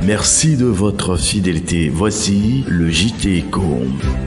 Merci de votre fidélité. Voici le JT Éco.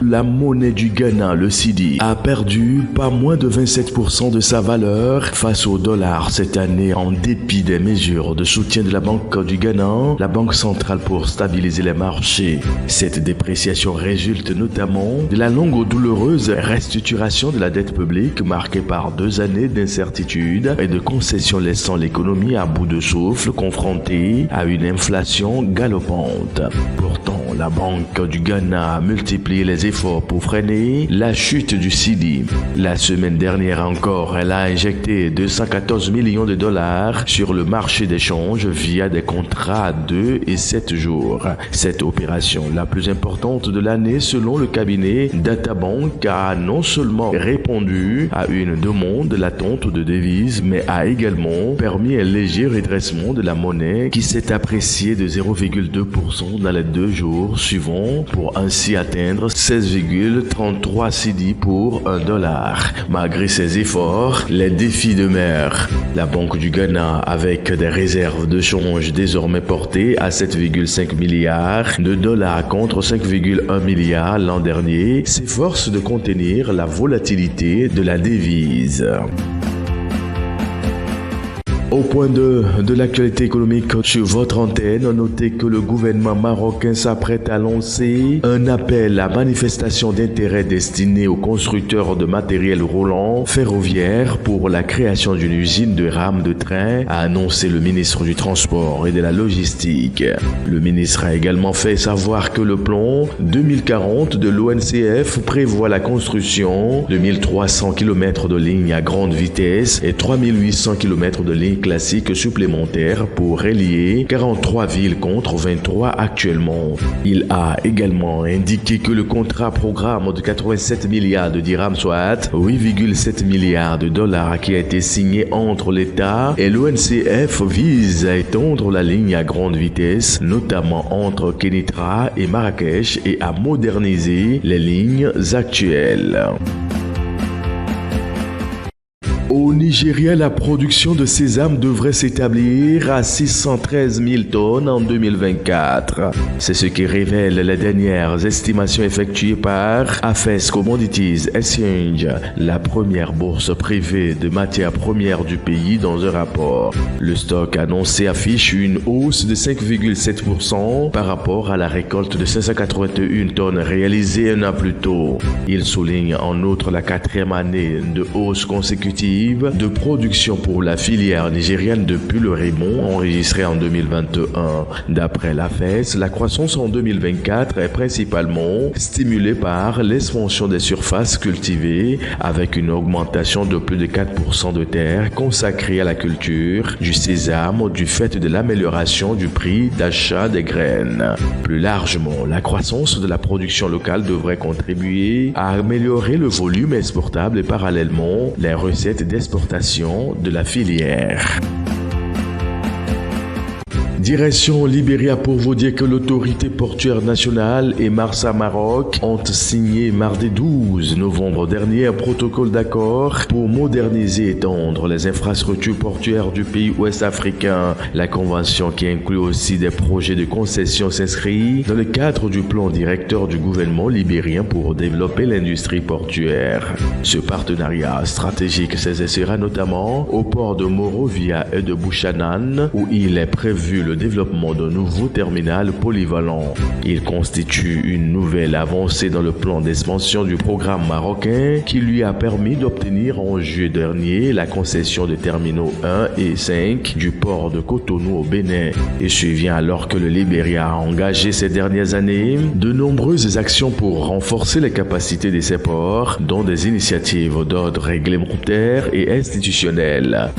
La monnaie du Ghana, le cedi, a perdu pas moins de 27% de sa valeur face au dollar cette année en dépit des mesures de soutien de la Banque du Ghana, la banque centrale pour stabiliser les marchés. Cette dépréciation résulte notamment de la longue et douloureuse restructuration de la dette publique marquée par 2 années d'incertitude et de concessions laissant l'économie à bout de souffle confrontée à une inflation galopante. Pourtant, la Banque du Ghana a multiplié les efforts pour freiner la chute du cedi. La semaine dernière encore, elle a injecté 214 millions de dollars sur le marché d'échange via des contrats à 2 et 7 jours. Cette opération, la plus importante de l'année selon le cabinet Databank, a non seulement répondu à une demande latente de devises, mais a également permis un léger redressement de la monnaie qui s'est appréciée de 0,2% dans les 2 jours suivants pour ainsi atteindre 16,33 cedi pour $1. Malgré ces efforts, les défis demeurent. La Banque du Ghana, avec des réserves de change désormais portées à 7,5 milliards de dollars contre 5,1 milliards l'an dernier, s'efforce de contenir la volatilité de la devise. Au point de l'actualité économique sur votre antenne, notez que le gouvernement marocain s'apprête à lancer un appel à manifestation d'intérêt destiné aux constructeurs de matériel roulant ferroviaire pour la création d'une usine de rames de train, a annoncé le ministre du Transport et de la Logistique. Le ministre a également fait savoir que le plan 2040 de l'ONCF prévoit la construction de 1300 km de lignes à grande vitesse et 3800 km de lignes classiques supplémentaires pour relier 43 villes contre 23 actuellement. Il a également indiqué que le contrat programme de 87 milliards de dirhams, soit 8,7 milliards de dollars, qui a été signé entre l'État et l'ONCF vise à étendre la ligne à grande vitesse, notamment entre Kenitra et Marrakech, et à moderniser les lignes actuelles. Au Nigeria, la production de sésame devrait s'établir à 613 000 tonnes en 2024. C'est ce qui révèle les dernières estimations effectuées par AFES Commodities Exchange, la première bourse privée de matières premières du pays, dans un rapport. Le stock annoncé affiche une hausse de 5,7% par rapport à la récolte de 581 tonnes réalisée un an plus tôt. Il souligne en outre la 4e année de hausse consécutive de production pour la filière nigériane depuis le rebond enregistré en 2021. D'après l'AFES, la croissance en 2024 est principalement stimulée par l'expansion des surfaces cultivées avec une augmentation de plus de 4% de terres consacrées à la culture du sésame du fait de l'amélioration du prix d'achat des graines. Plus largement, la croissance de la production locale devrait contribuer à améliorer le volume exportable et parallèlement les recettes d'exportation de la filière. Direction Libéria pour vous dire que l'autorité portuaire nationale et Marsa Maroc ont signé mardi 12 novembre dernier un protocole d'accord pour moderniser et étendre les infrastructures portuaires du pays ouest africain. La convention, qui inclut aussi des projets de concession, s'inscrit dans le cadre du plan directeur du gouvernement libérien pour développer l'industrie portuaire. Ce partenariat stratégique s'exercera notamment au port de Monrovia et de Buchanan, où il est prévu le développement d'un nouveau terminal polyvalent. Il constitue une nouvelle avancée dans le plan d'expansion du programme marocain qui lui a permis d'obtenir en juillet dernier la concession des terminaux 1 et 5 du port de Cotonou au Bénin. Et survient alors que le Libéria a engagé ces dernières années de nombreuses actions pour renforcer les capacités de ses ports, dont des initiatives d'ordre réglementaire et institutionnel.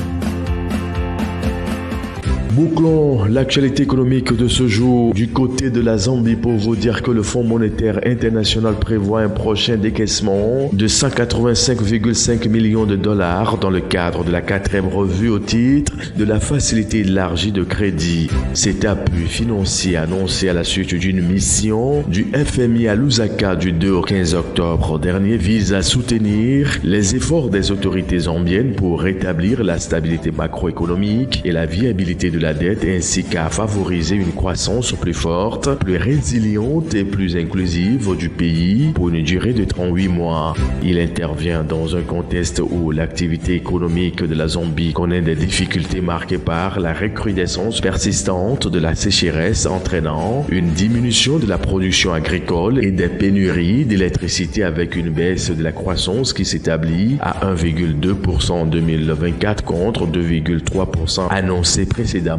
Bouclons l'actualité économique de ce jour du côté de la Zambie pour vous dire que le Fonds monétaire international prévoit un prochain décaissement de 185,5 millions de dollars dans le cadre de la 4e revue au titre de la facilité élargie de crédit. Cet appui financier annoncé à la suite d'une mission du FMI à Lusaka du 2 au 15 octobre dernier vise à soutenir les efforts des autorités zambiennes pour rétablir la stabilité macroéconomique et la viabilité de la dette ainsi qu'à favoriser une croissance plus forte, plus résiliente et plus inclusive du pays pour une durée de 38 mois. Il intervient dans un contexte où l'activité économique de la Zambie connaît des difficultés marquées par la recrudescence persistante de la sécheresse entraînant une diminution de la production agricole et des pénuries d'électricité avec une baisse de la croissance qui s'établit à 1,2% en 2024 contre 2,3% annoncé précédemment.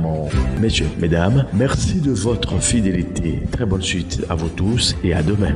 Messieurs, mesdames, merci de votre fidélité. Très bonne suite à vous tous et à demain.